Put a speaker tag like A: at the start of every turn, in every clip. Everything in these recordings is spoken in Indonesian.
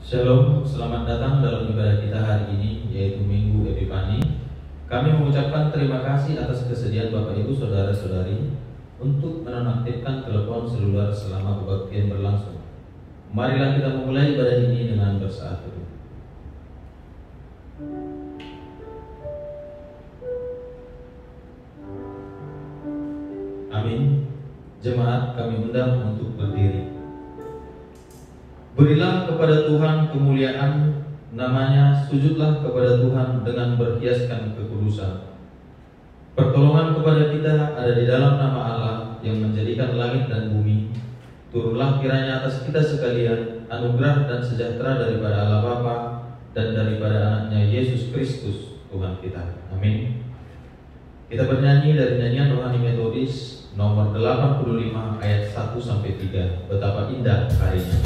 A: Shalom, selamat datang dalam ibadah kita hari ini, yaitu Minggu Epifani. Kami mengucapkan terima kasih atas kesediaan Bapak Ibu Saudara-saudari untuk menonaktifkan telepon seluler selama kebaktian berlangsung. Marilah kita memulai ibadah ini dengan bersaat teduh. Amin. Jemaat kami undang untuk berdiri. Berilah kepada Tuhan kemuliaan namanya, sujudlah kepada Tuhan dengan berhiaskan kekudusan. Pertolongan kepada kita ada di dalam nama Allah yang menjadikan langit dan bumi. Turunlah kiranya atas kita sekalian anugerah dan sejahtera daripada Allah Bapa dan daripada anaknya Yesus Kristus Tuhan kita. Amin. Kita bernyanyi dari nyanyian rohani Metodis nomor 85 ayat 1-3. Betapa indah harinya.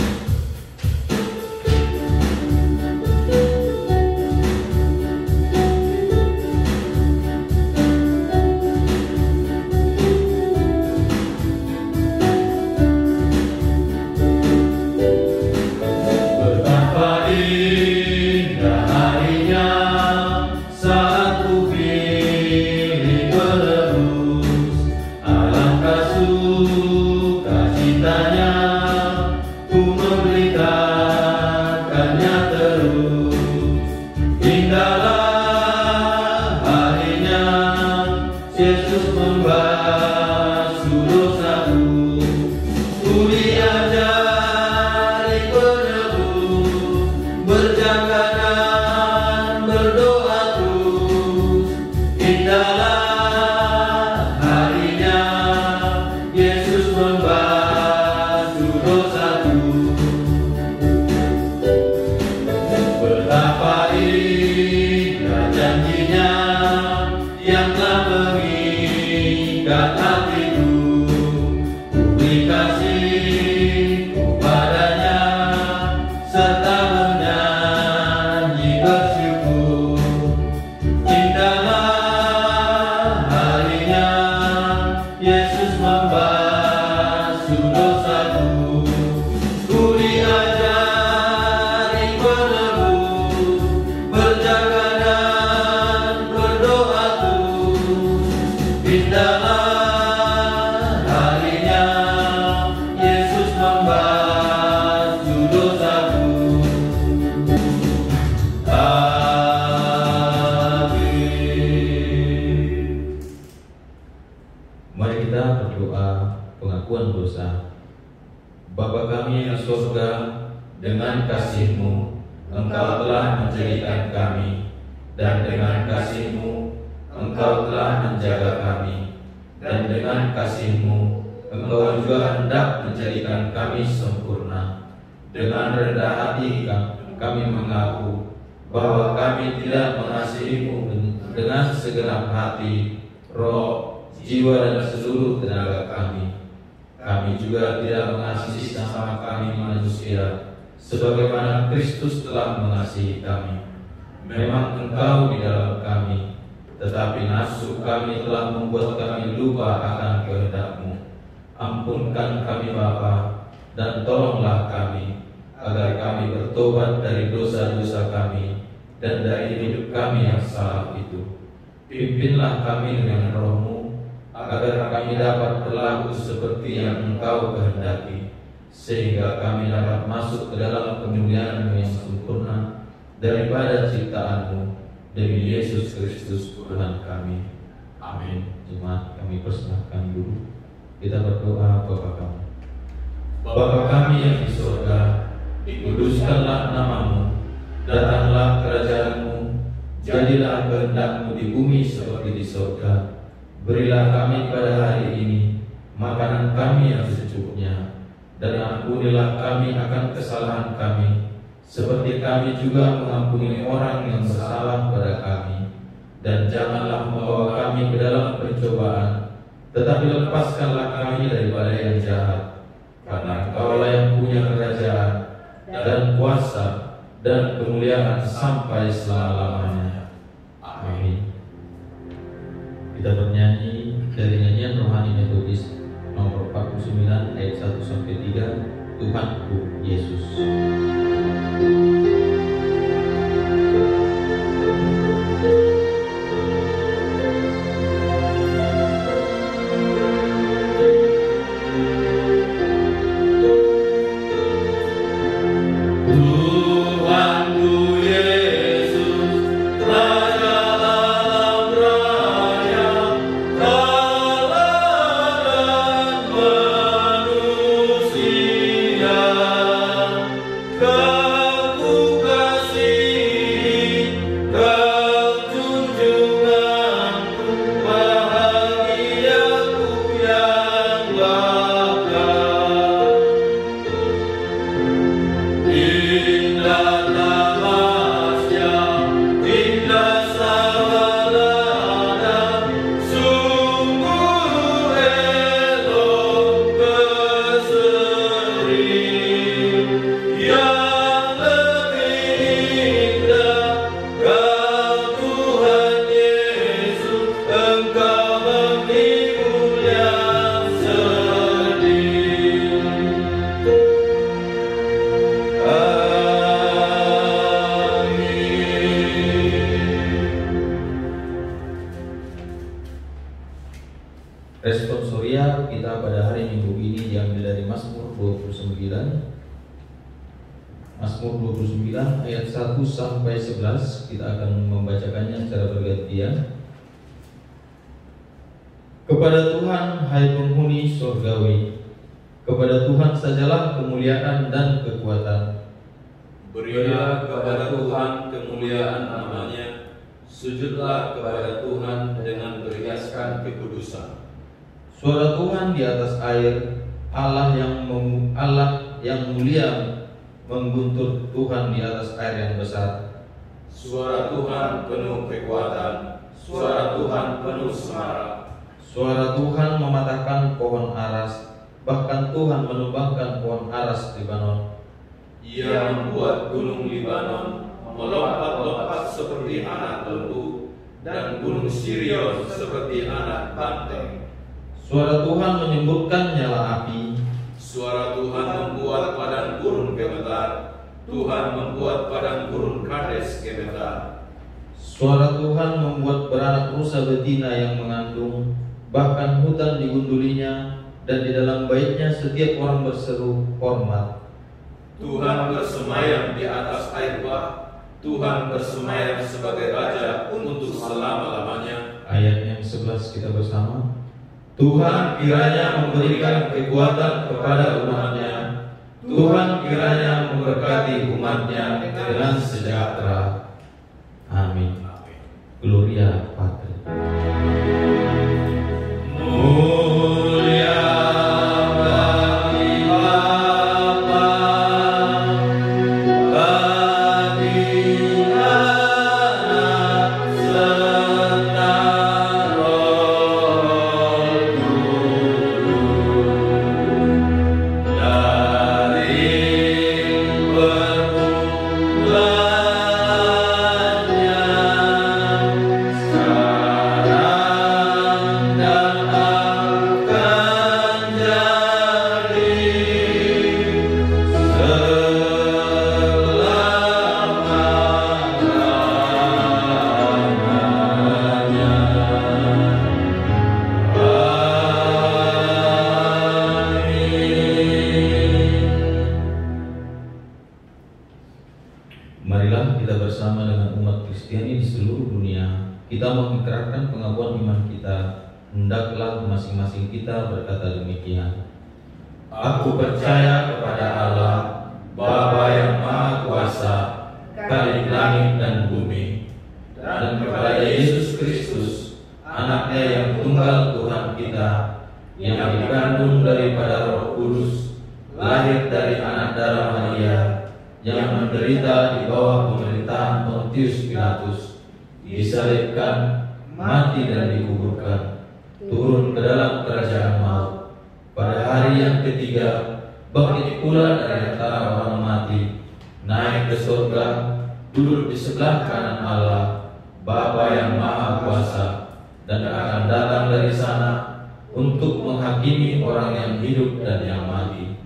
B: Bapa kami yang di surga, dengan kasih-Mu, Engkau telah menjadikan kami, dan dengan kasih-Mu, Engkau telah menjaga kami, dan dengan kasih-Mu, Engkau juga hendak menjadikan kami sempurna. Dengan rendah hati kami mengaku bahwa kami tidak mengasihi-Mu dengan segenap hati, roh, jiwa, dan seluruh tenaga kami. Kami juga tidak mengasihi sesama kami manusia sebagaimana Kristus telah mengasihi kami. Memang Engkau di dalam kami, tetapi nafsu kami telah membuat kami lupa akan kehendak-Mu. Ampunkan kami Bapa, dan tolonglah kami, agar kami bertobat dari dosa-dosa kami dan dari hidup kami yang salah itu. Pimpinlah kami dengan Roh-Mu, agar kami dapat berlaku seperti yang Engkau kehendaki, sehingga kami dapat masuk ke dalam kemuliaan-Mu yang sempurna daripada ciptaan-Mu, demi Yesus Kristus Tuhan kami. Amin. Jemaat kami persilahkan dulu. Kita berdoa kepada kami. Bapa kami yang di surga, dikuduskanlah nama-Mu, datanglah kerajaan-Mu, jadilah kehendak-Mu di bumi seperti di surga. Berilah kami pada hari ini makanan kami yang secukupnya, dan ampunilah kami akan kesalahan kami, seperti kami juga mengampuni orang yang bersalah pada kami. Dan janganlah membawa kami ke dalam pencobaan, tetapi lepaskanlah kami daripada yang jahat. Karena Engkau-lah yang punya kerajaan dan kuasa dan kemuliaan sampai selama-lamanya. Amin.
A: Kita bernyanyi dari nyanyian rohani Metodis nomor 49 ayat 1-3. Tuhanku Yesus. Mazmur 29 ayat 1 sampai 11. Kita akan membacakannya secara bergantian. Kepada Tuhan, hai penghuni surgawi, kepada Tuhan sajalah kemuliaan dan kekuatan.
B: Berilah kepada Tuhan kemuliaan namanya, sujudlah kepada Tuhan dengan berhiaskan kekudusan.
A: Suara Tuhan di atas air, Allah yang mulia mengguntur Tuhan di atas air yang besar.
B: Suara Tuhan penuh kekuatan, suara Tuhan penuh semarak.
A: Suara Tuhan mematahkan pohon aras, bahkan Tuhan menumbangkan pohon aras Libanon.
B: Ia membuat gunung Libanon melompat-lompat seperti anak lembu, dan gunung Sirion seperti anak banteng.
A: Suara Tuhan menyemburkan nyala api.
B: Suara Tuhan membuat padang gurun gemetar. Tuhan membuat padang gurun Kades gemetar.
A: Suara Tuhan membuat beranak rusa betina yang mengandung, bahkan hutan digundulinya, dan di dalam baitnya setiap orang berseru hormat.
B: Tuhan bersemayam di atas air bah. Tuhan bersemayam sebagai Raja untuk selama-lamanya.
A: Ayat yang 11 kita bersama. Tuhan kiranya memberikan kekuatan kepada umatnya. Tuhan kiranya memberkati umatnya dengan sejahtera. Amin. Gloria Patri. Mulia bagi Bapa, bagi Anak, serta Roh Kudus, dari permulaan sekarang dan akan jadi selama-lamanya. Marilah kita bersama dengan umat Kristiani di seluruh dunia, kita mengikrarkan pengakuan iman kita. Hendaklah masing-masing kita berkata demikian. Aku percaya kepada Allah, Bapa yang Maha Kuasa, Khalik langit dan bumi, dan kepada Yesus Kristus, Anaknya yang tunggal Tuhan kita, yang dikandung daripada Roh Kudus, lahir dari anak darah Maria, yang menderita di bawah pemerintahan Pontius Pilatus, disalibkan, mati dan dikuburkan, turun ke dalam kerajaan maut. Pada hari yang ketiga, bangkit pula dari antara orang mati, naik ke surga, duduk di sebelah kanan Allah, Bapa yang Maha Kuasa, dan akan datang dari sana untuk menghakimi orang yang hidup dan yang mati.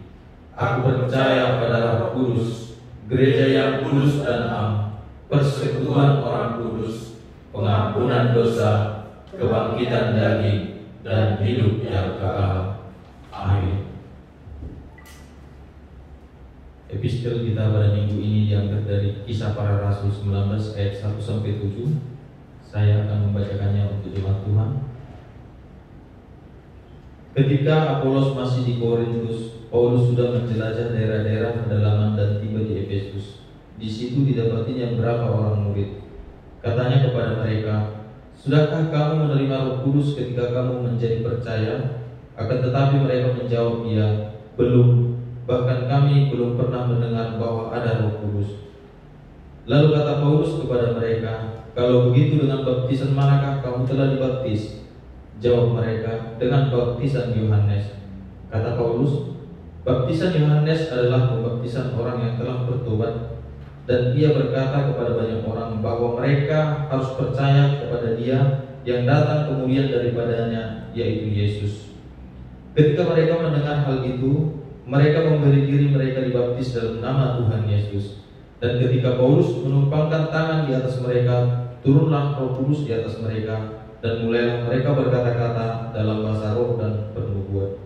A: Aku percaya pada Roh Kudus, Gereja yang kudus dan am, persekutuan orang kudus, pengampunan dosa, kebangkitan daging, dan hidup yang kekal. Amin. Epistel kita pada minggu ini diangkat dari Kisah Para Rasul 19 ayat 1 sampai 7. Saya akan membacakannya untuk jemaat Tuhan. Ketika Apolos masih di Korintus, Paulus sudah menjelajah daerah-daerah pedalaman dan tiba di Efesus. Di situ didapatinya beberapa orang murid. Katanya kepada mereka, "Sudahkah kamu menerima Roh Kudus ketika kamu menjadi percaya?" Akan tetapi mereka menjawab dia, "Belum, bahkan kami belum pernah mendengar bahwa ada Roh Kudus." Lalu kata Paulus kepada mereka, "Kalau begitu dengan baptisan manakah kamu telah dibaptis?" Jawab mereka, "Dengan baptisan Yohanes." Kata Paulus, "Baptisan Yohanes adalah pembaptisan orang yang telah bertobat." Dan ia berkata kepada banyak orang bahwa mereka harus percaya kepada Dia yang datang kemudian daripadanya, yaitu Yesus. Ketika mereka mendengar hal itu, mereka memberi diri mereka dibaptis dalam nama Tuhan Yesus. Dan ketika Paulus menumpangkan tangan di atas mereka, turunlah Roh Kudus di atas mereka, dan mulailah mereka berkata-kata dalam bahasa roh dan bernubuat.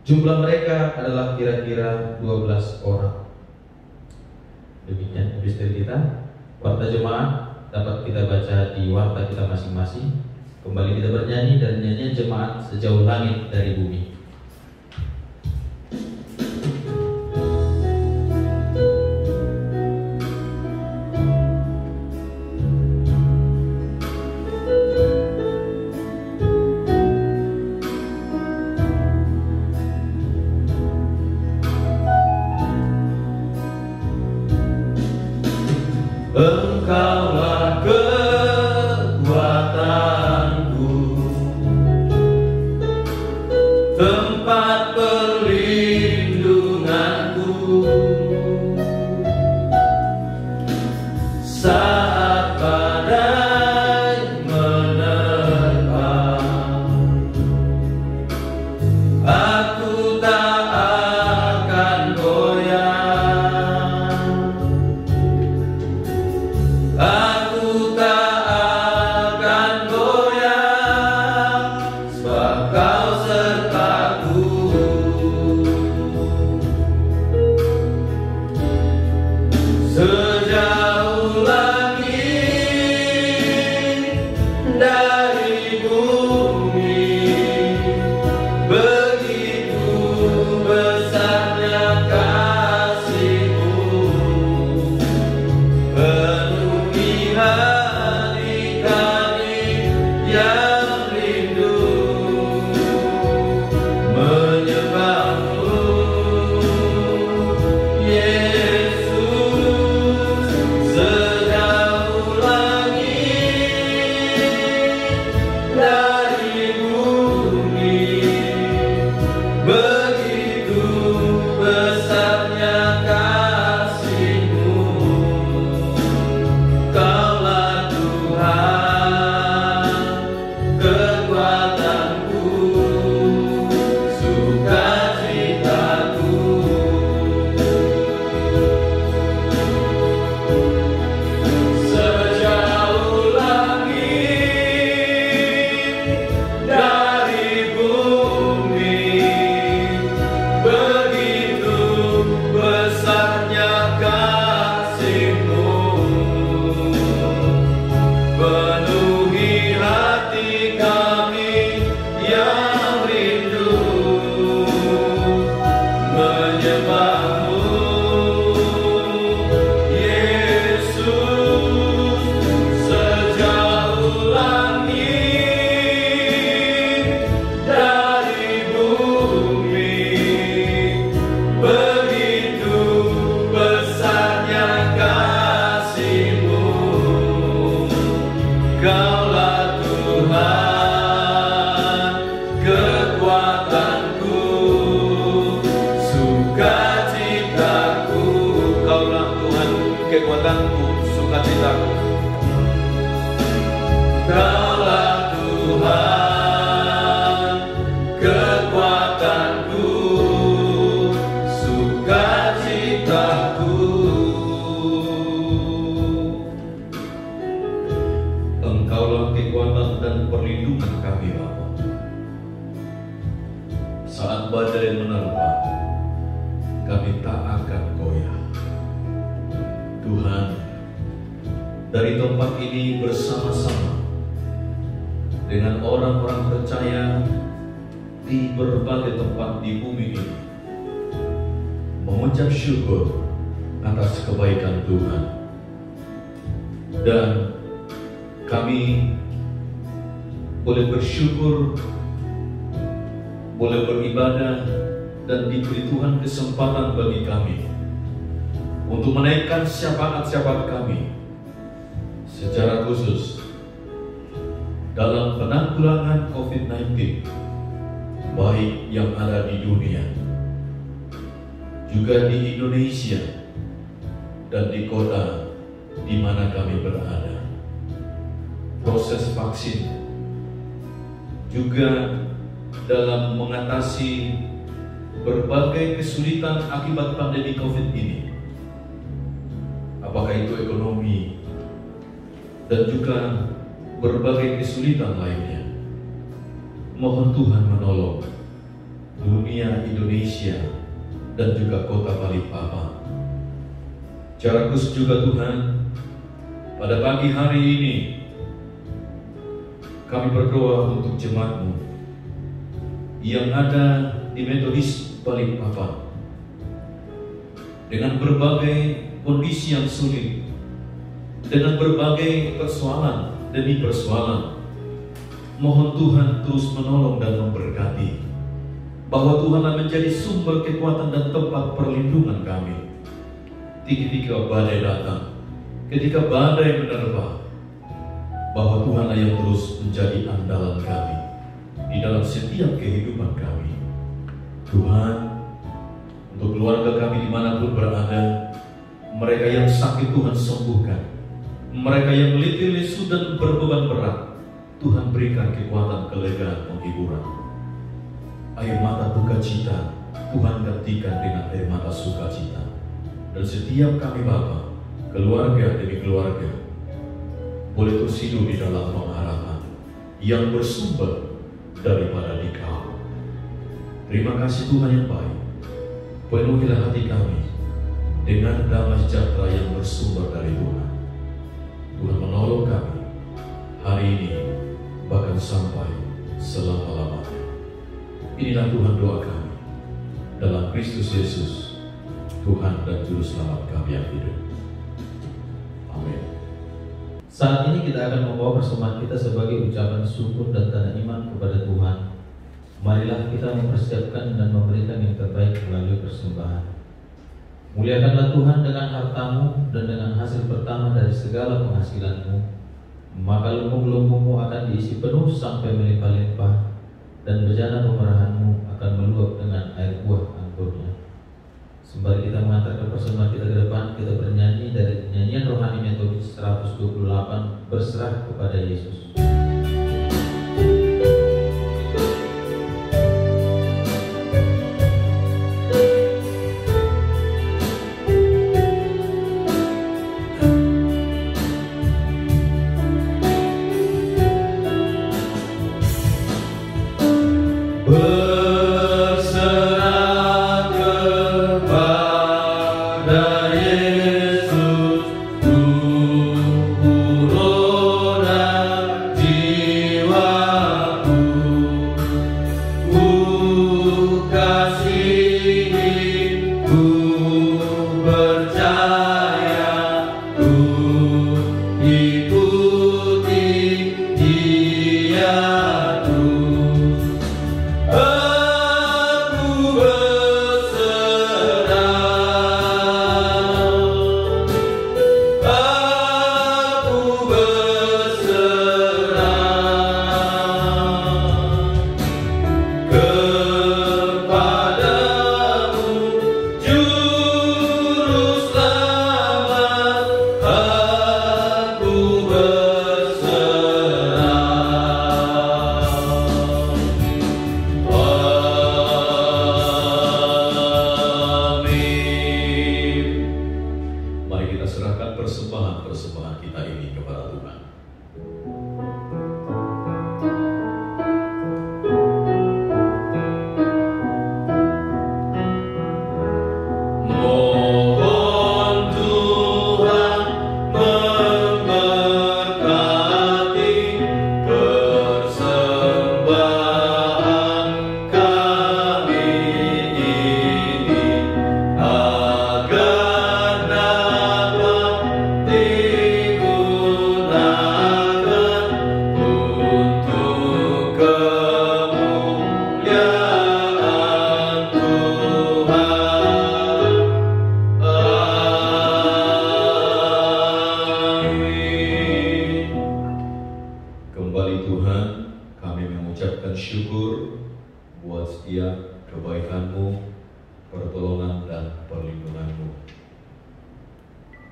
A: Jumlah mereka adalah kira-kira 12 orang. Demikian episode kita. Warta jemaat dapat kita baca di warta kita masing-masing. Kembali kita bernyanyi dari nyanyian jemaat Sejauh Langit dari Bumi.
B: Engkaulah kekuatanku, tempat perlindunganku, saat badai menerpa, aku tak akan goyah. Aku tak akan goyah, sebab Kau sertaku. Sejauh langit dari bumi, begitu besarnya kasih-Mu. Hati kami yang rindu menyembah-Mu, Yesus. Sejauh langit dari bumi, begitu besarnya kasih-Mu. Kaulah Tuhan, kekuatanku, sukacitaku. Sejauh langit dari bumi, begitu besarnya kasih-Mu. Penuhi hati kami yang rindu menyembah-Mu, Yesus. Sejauh langit dari bumi, begitu besarnya kasih-Mu. Kaulah Tuhan, kekuatanku, sukacitaku. Kaulah Tuhan, kekuatanku, sukacitaku. Kaulah Tuhan, kekuatanku, sukacitaku.
C: Engkaulah kekuatan dan perlindungan kami, Bapa. Saat badai menerpa, kami tak akan goyah. Tuhan, dari tempat ini bersama-sama dengan orang-orang percaya di berbagai tempat di bumi ini, mengucap syukur atas kebaikan Tuhan. Dan kami boleh bersyukur, boleh beribadah, dan diberi Tuhan kesempatan bagi kami untuk menaikkan syafaat-syafaat kami secara khusus dalam penanggulangan COVID-19, baik yang ada di dunia, juga di Indonesia, dan di kota di mana kami berada. Proses vaksin juga dalam mengatasi berbagai kesulitan akibat pandemi COVID ini, apakah itu ekonomi dan juga berbagai kesulitan lainnya. Mohon Tuhan menolong dunia Indonesia dan juga kota Balikpapan Secara khusus juga Tuhan, pada pagi hari ini kami berdoa untuk jemaat-Mu yang ada di Metodis Balikpapan dengan berbagai kondisi yang sulit, dengan berbagai persoalan demi persoalan. Mohon Tuhan terus menolong dan memberkati, bahwa Tuhanlah menjadi sumber kekuatan dan tempat perlindungan kami ketika badai datang, ketika badai menerpa, bahwa Tuhanlah yang terus menjadi andalan kami di dalam setiap kehidupan kami. Tuhan, untuk keluarga kami dimanapun berada, mereka yang sakit Tuhan sembuhkan, mereka yang letih lesu dan berbeban berat, Tuhan berikan kekuatan, kelegaan, penghiburan. Air mata duka cita Tuhan gantikan dengan air mata sukacita. Dan setiap kami Bapa, keluarga demi keluarga, boleh terus hidup di dalam pengharapan yang bersumber daripada Dikau. Terima kasih Tuhan yang baik. Penuhilah hati kami dengan damai sejahtera yang bersumber dari Tuhan. Tuhan menolong kami hari ini, bahkan sampai selama-lamanya. Inilah Tuhan doa kami dalam Kristus Yesus, Tuhan dan Juru Selamat kami yang hidup. Amin.
A: Saat ini kita akan membawa persembahan kita sebagai ucapan syukur dan tanda iman kepada Tuhan. Marilah kita mempersiapkan dan memberikan yang terbaik melalui persembahan. Muliakanlah Tuhan dengan hartamu dan dengan hasil pertama dari segala penghasilanmu, maka lumbung-lumbungmu akan diisi penuh sampai melimpah-limpah, dan bejana pemerahanmu akan meluap dengan air buah anggurnya. Sembari kita mengantarkan persembahan kita ke depan, kita bernyanyi dari nyanyian rohani Metodis 128, Berserah kepada Yesus.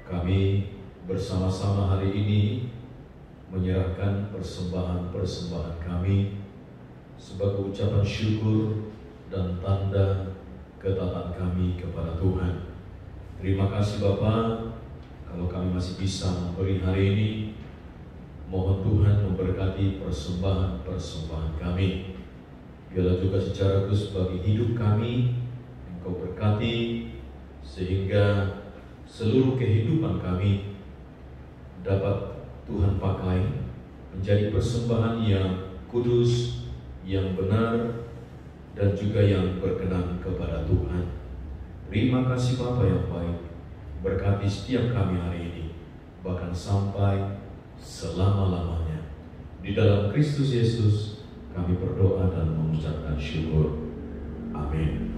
C: Kami bersama-sama hari ini menyerahkan persembahan-persembahan kami sebagai ucapan syukur dan tanda ketaatan kami kepada Tuhan. Terima kasih Bapa, kalau kami masih bisa memberi hari ini, mohon Tuhan memberkati persembahan-persembahan kami. Biarlah juga secara khusus bagi hidup kami, Engkau berkati, sehingga seluruh kehidupan kami dapat Tuhan pakai menjadi persembahan yang kudus, yang benar, dan juga yang berkenan kepada Tuhan. Terima kasih Bapa yang baik, berkati setiap kami hari ini, bahkan sampai selama-lamanya. Di dalam Kristus Yesus kami berdoa dan mengucapkan syukur. Amin.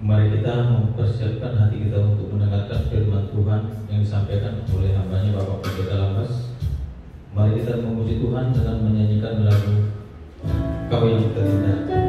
A: Mari kita mempersiapkan hati kita untuk mendengarkan firman Tuhan yang disampaikan oleh hamba-Nya Bapak Pendeta Lambas. Mari kita memuji Tuhan dengan menyanyikan lagu Kau yang terindah.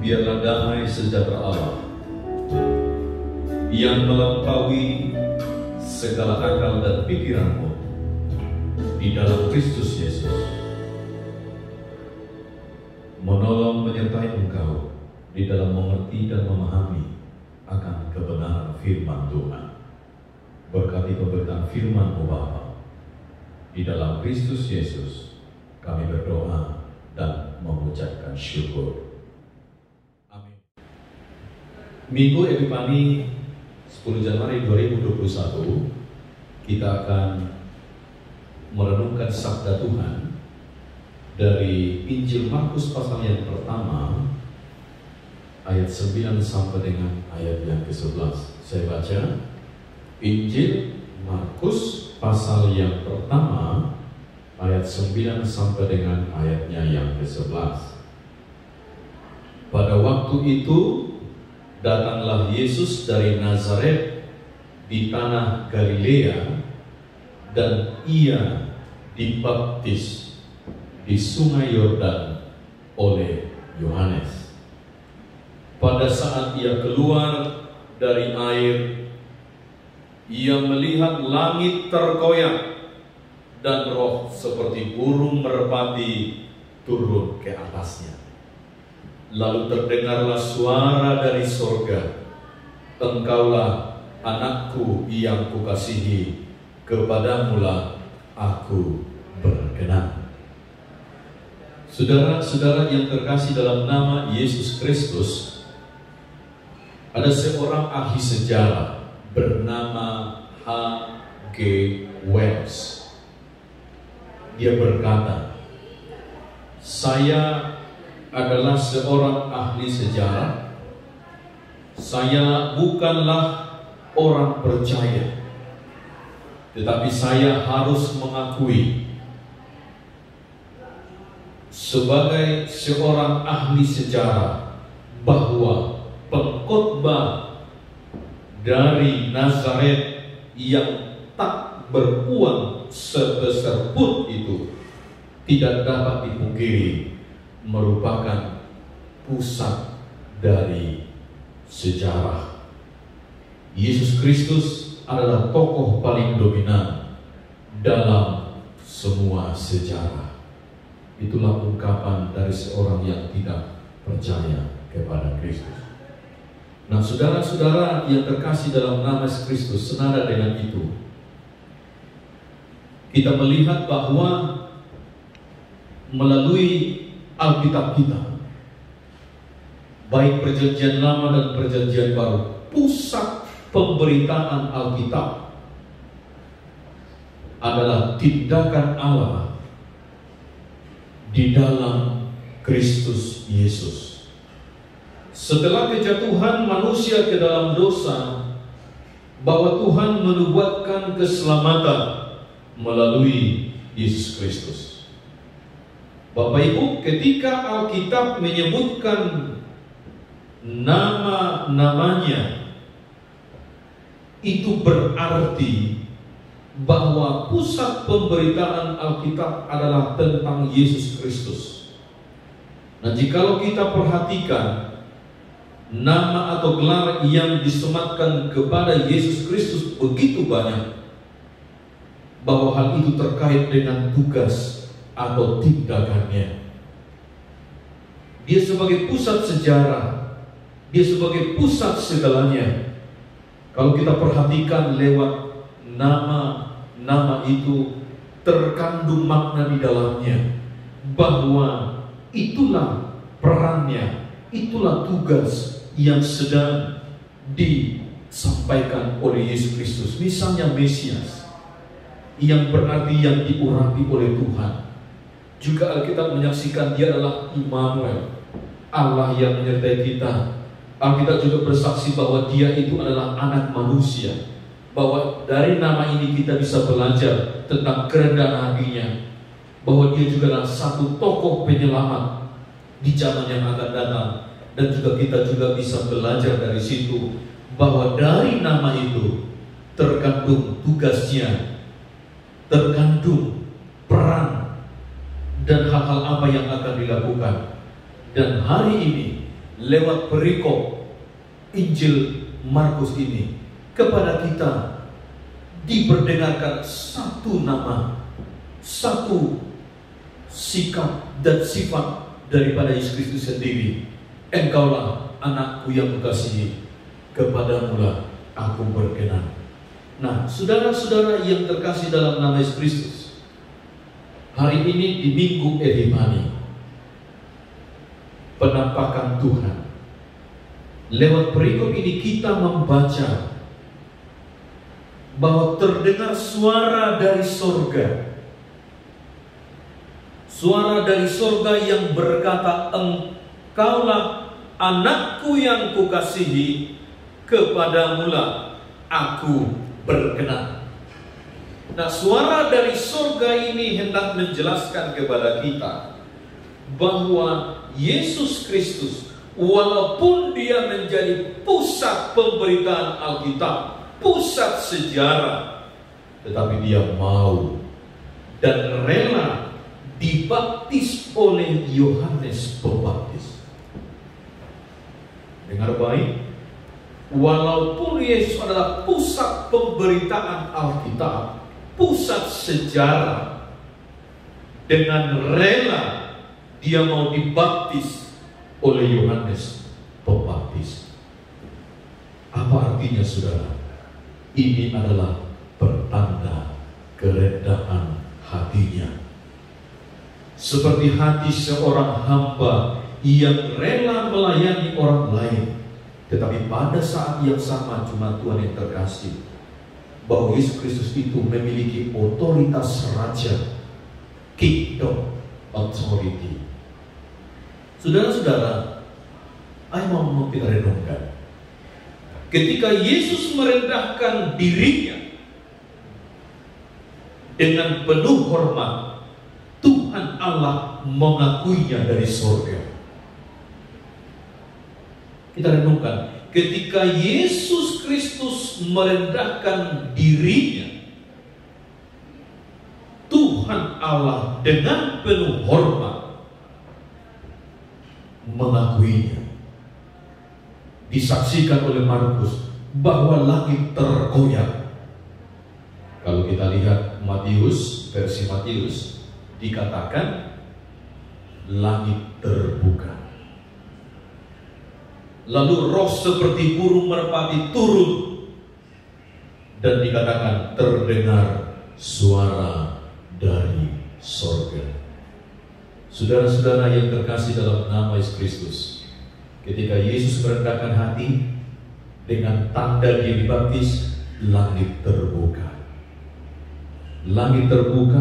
C: Biarlah damai sejahtera Allah yang melampaui segala akal dan pikiranmu di dalam Kristus Yesus menolong menyertai engkau di dalam mengerti dan memahami akan kebenaran firman Tuhan. Berkati pemberitaan firman-Mu Bapa, di dalam Kristus Yesus kami berdoa dan mengucapkan syukur. Minggu Epifani 10 Januari 2021 kita akan merenungkan sabda Tuhan dari Injil Markus pasal yang pertama ayat 9 sampai dengan ayat yang ke-11. Saya baca Injil Markus pasal yang pertama ayat 9 sampai dengan ayatnya yang ke-11. Waktu itu datanglah Yesus dari Nazaret di tanah Galilea, dan ia dibaptis di Sungai Yordan oleh Yohanes. Pada saat ia keluar dari air, ia melihat langit terkoyak dan roh seperti burung merpati turun ke atasnya. Lalu terdengarlah suara dari sorga, "Engkaulah anakku yang kukasihi, kepadamulah aku berkenan." Saudara-saudara yang terkasih dalam nama Yesus Kristus, ada seorang ahli sejarah bernama H.G. Wells. Dia berkata, "Saya adalah seorang ahli sejarah. Saya bukanlah orang percaya, tetapi saya harus mengakui sebagai seorang ahli sejarah bahwa pengkhotbah dari Nazaret yang tak beruang sebesar pun itu tidak dapat dipungkiri merupakan pusat dari sejarah. Yesus Kristus adalah tokoh paling dominan dalam semua sejarah. Itulah ungkapan dari seorang yang tidak percaya kepada Kristus. Nah, saudara-saudara yang terkasih dalam nama Kristus, senada dengan itu, kita melihat bahwa melalui Alkitab kita, baik Perjanjian Lama dan Perjanjian Baru, pusat pemberitaan Alkitab adalah tindakan Allah di dalam Kristus Yesus. Setelah kejatuhan manusia ke dalam dosa, bahwa Tuhan menubuatkan keselamatan melalui Yesus Kristus. Bapak Ibu, ketika Alkitab menyebutkan nama-namanya, itu berarti bahwa pusat pemberitaan Alkitab adalah tentang Yesus Kristus. Nah, jikalau kita perhatikan nama atau gelar yang disematkan kepada Yesus Kristus begitu banyak, bahwa hal itu terkait dengan tugas atau tindakannya. Dia sebagai pusat sejarah, dia sebagai pusat segalanya. Kalau kita perhatikan lewat nama-nama itu, terkandung makna di dalamnya, bahwa itulah perannya, itulah tugas yang sedang disampaikan oleh Yesus Kristus. Misalnya Mesias, yang berarti yang diurapi oleh Tuhan. Juga Alkitab menyaksikan dia adalah Immanuel, Allah yang menyertai kita. Alkitab juga bersaksi bahwa dia itu adalah anak manusia, bahwa dari nama ini kita bisa belajar tentang kerendahan hatinya, bahwa dia juga adalah satu tokoh penyelamat di zaman yang akan datang. Dan juga kita juga bisa belajar dari situ bahwa dari nama itu terkandung tugasnya, terkandung peran dan hal-hal apa yang akan dilakukan. Dan hari ini lewat perikop Injil Markus ini, kepada kita diperdengarkan satu nama, satu sikap dan sifat daripada Yesus Kristus sendiri. Engkaulah anakku yang kukasihi, kepadamulah aku berkenan. Nah, saudara-saudara yang terkasih dalam nama Yesus Kristus, hari ini di Minggu Epifani, penampakan Tuhan, lewat perikop ini kita membaca bahwa terdengar suara dari sorga. Suara dari sorga yang berkata, "Engkaulah anakku yang kukasihi, kepadamulah aku berkenan." Nah, suara dari surga ini hendak menjelaskan kepada kita bahwa Yesus Kristus walaupun dia menjadi pusat pemberitaan Alkitab, pusat sejarah, tetapi dia mau dan rela dibaptis oleh Yohanes Pembaptis. Dengar baik, walaupun Yesus adalah pusat pemberitaan Alkitab, pusat sejarah, dengan rela dia mau dibaptis oleh Yohanes Pembaptis. Apa artinya, saudara? Ini adalah pertanda kerendahan hatinya, seperti hati seorang hamba yang rela melayani orang lain. Tetapi pada saat yang sama, cuma Tuhan yang terkasih, bahwa Yesus Kristus itu memiliki otoritas raja, kingdom authority. Saudara-saudara, saya mau kita renungkan. Ketika Yesus merendahkan dirinya dengan penuh hormat, Tuhan Allah mengakuinya dari surga. Kita renungkan, ketika Yesus Kristus merendahkan dirinya, Tuhan Allah dengan penuh hormat mengakuinya. Disaksikan oleh Markus bahwa langit terkoyak. Kalau kita lihat Matius, versi Matius, dikatakan langit terbuka. Lalu roh seperti burung merpati turun, dan dikatakan terdengar suara dari sorga. Saudara-saudara yang terkasih dalam nama Yesus Kristus, ketika Yesus merendahkan hati dengan tanda dia dibaptis, langit terbuka. Langit terbuka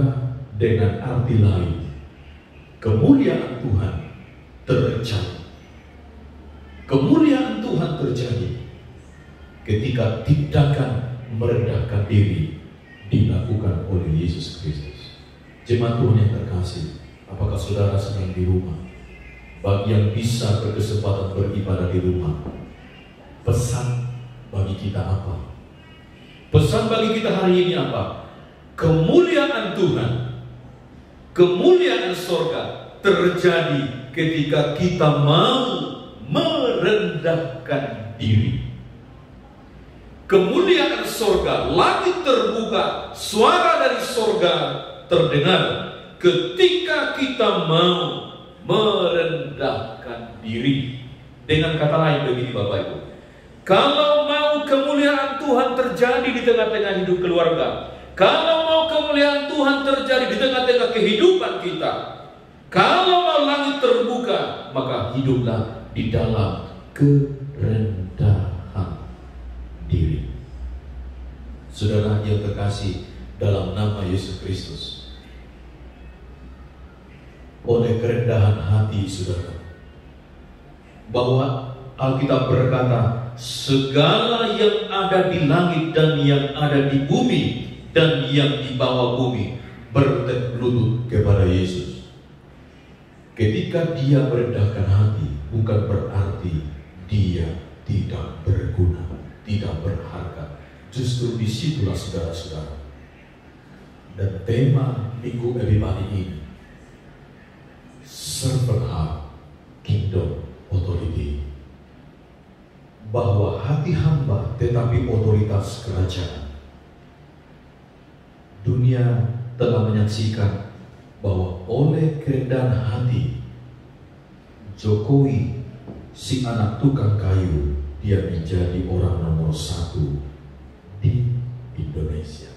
C: dengan arti lain, kemuliaan Tuhan terjadi. Kemuliaan Tuhan terjadi ketika tindakan merendahkan diri dilakukan oleh Yesus Kristus. Jemaat Tuhan yang terkasih, apakah saudara sedang di rumah? Bagi yang bisa berkesempatan beribadah di rumah, pesan bagi kita apa? Pesan bagi kita hari ini apa? Kemuliaan Tuhan, kemuliaan surga terjadi ketika kita mau merendahkan diri. Kemuliaan surga, langit terbuka, suara dari surga terdengar ketika kita mau merendahkan diri. Dengan kata lain begini Bapak Ibu, kalau mau kemuliaan Tuhan terjadi di tengah-tengah hidup keluarga, kalau mau kemuliaan Tuhan terjadi di tengah-tengah kehidupan kita, kalau mau langit terbuka, maka hiduplah di dalam kerendahan diri. Saudara yang terkasih dalam nama Yesus Kristus, oleh kerendahan hati saudara, bahwa Alkitab berkata, segala yang ada di langit dan yang ada di bumi dan yang di bawah bumi berlutut kepada Yesus. Ketika dia merendahkan hati, bukan berarti dia tidak berguna, tidak berharga. Justru disitulah saudara-saudara, dan tema Minggu Everybody ini, Servant Heart, Kingdom Authority, bahwa hati hamba tetapi otoritas kerajaan. Dunia telah menyaksikan bahwa oleh kerendahan hati Jokowi, si anak tukang kayu, dia menjadi orang nomor 1 di Indonesia.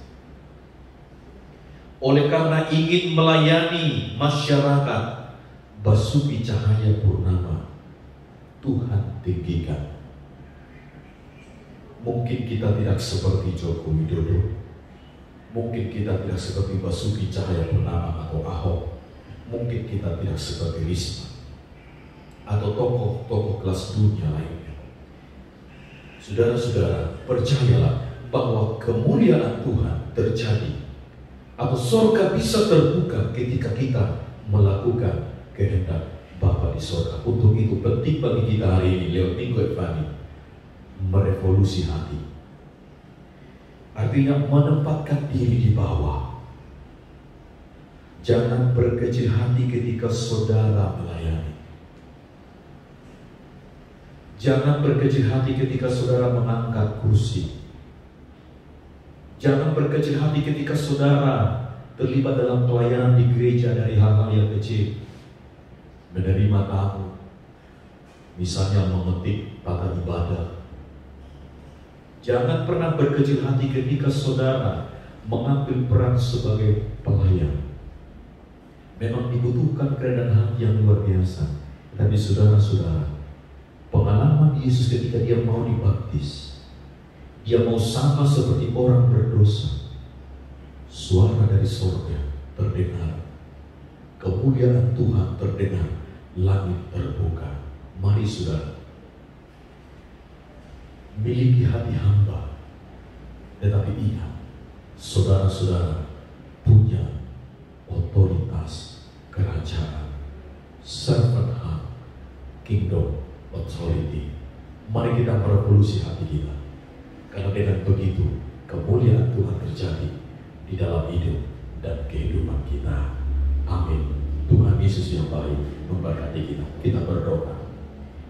C: Oleh karena ingin melayani masyarakat, Basuki Cahayapurnama Tuhan tinggikan. Mungkin kita tidak seperti Joko Widodo, mungkin kita tidak seperti Basuki Cahayapurnama atau Ahok, mungkin kita tidak seperti Risma atau tokoh-tokoh kelas dunia lainnya. Saudara-saudara, percayalah bahwa kemuliaan Tuhan terjadi atau surga bisa terbuka ketika kita melakukan kehendak Bapa di surga. Untuk itu penting bagi kita hari ini lewat Minggu Evani merevolusi hati. Artinya menempatkan diri di bawah. Jangan berkecil hati ketika saudara melayani. Jangan berkecil hati ketika saudara mengangkat kursi. Jangan berkecil hati ketika saudara terlibat dalam pelayanan di gereja dari hal-hal yang kecil. Menerima tamu, misalnya memetik tata ibadah. Jangan pernah berkecil hati ketika saudara mengambil peran sebagai pelayan. Memang dibutuhkan kerendahan hati yang luar biasa. Tapi saudara-saudara, pengalaman Yesus ketika dia mau dibaptis, dia mau sama seperti orang berdosa. Suara dari surga terdengar, kemuliaan Tuhan terdengar, langit terbuka. Mari saudara, miliki hati hamba, tetapi ingat, saudara-saudara punya otoritas kerajaan, servant heart, kingdom authority. Mari kita merevolusi hati kita, karena dengan begitu kemuliaan Tuhan terjadi di dalam hidup dan kehidupan kita. Amin. Tuhan Yesus yang baik memberkati kita. Kita berdoa.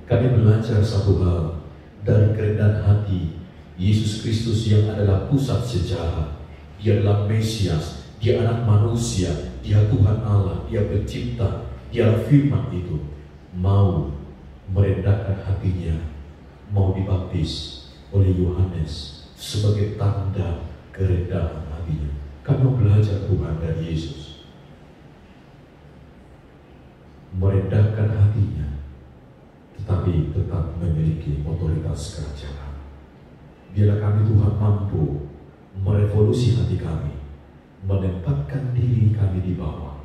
C: Kami belajar satu hal dari kerendahan hati Yesus Kristus yang adalah pusat sejarah. Dia adalah Mesias, Dia anak manusia, Dia Tuhan Allah, Dia pencipta, Dia firman itu mau merendahkan hatinya, mau dibaptis oleh Yohanes sebagai tanda kerendahan hatinya. Kami belajar Tuhan dari Yesus, merendahkan hatinya, tetapi tetap memiliki otoritas kerajaan. Biarlah kami Tuhan mampu merevolusi hati kami, menempatkan diri kami di bawah.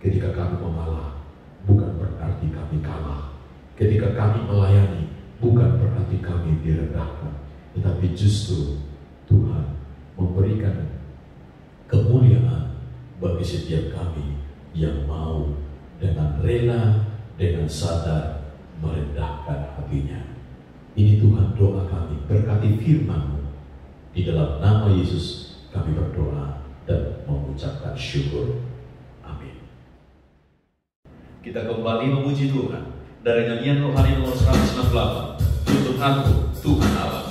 C: Ketika kami mengalah, bukan berarti kami kalah. Ketika kami melayani, bukan berarti kami direndahkan, tetapi justru Tuhan memberikan kemuliaan bagi setiap kami yang mau dengan rela, dengan sadar merendahkan hatinya. Ini Tuhan doa kami, berkati firman-Mu. Di dalam nama Yesus kami berdoa dan mengucapkan syukur. Amin. Kita kembali memuji Tuhan dari nyanyian rohani nomor 168. Tuntun aku, Tuhan Allah.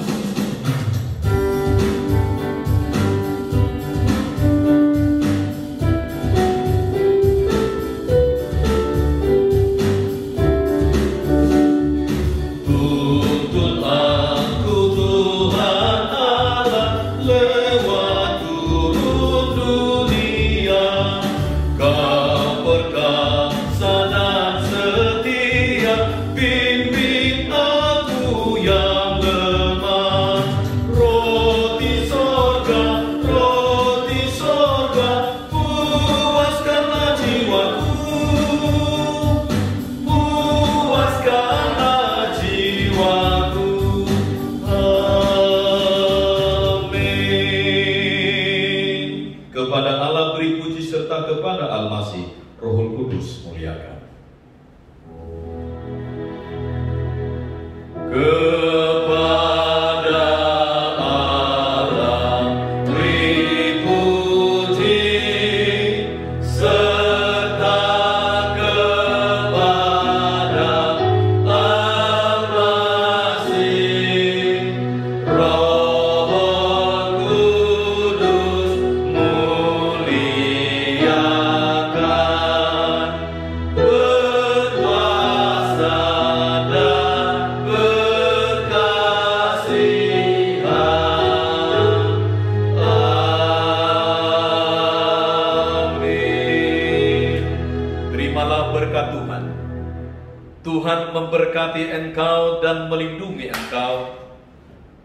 D: Tuhan memberkati engkau dan melindungi engkau.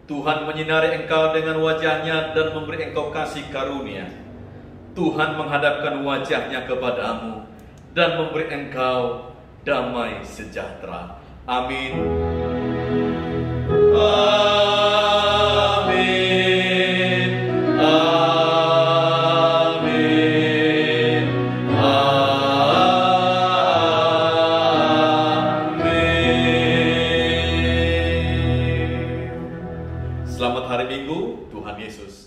D: Tuhan menyinari engkau dengan wajahnya dan memberi engkau kasih karunia. Tuhan menghadapkan wajahnya kepadamu dan memberi engkau damai sejahtera. Amin. Amin. Amin. Amin. rindu Tuhan Yesus.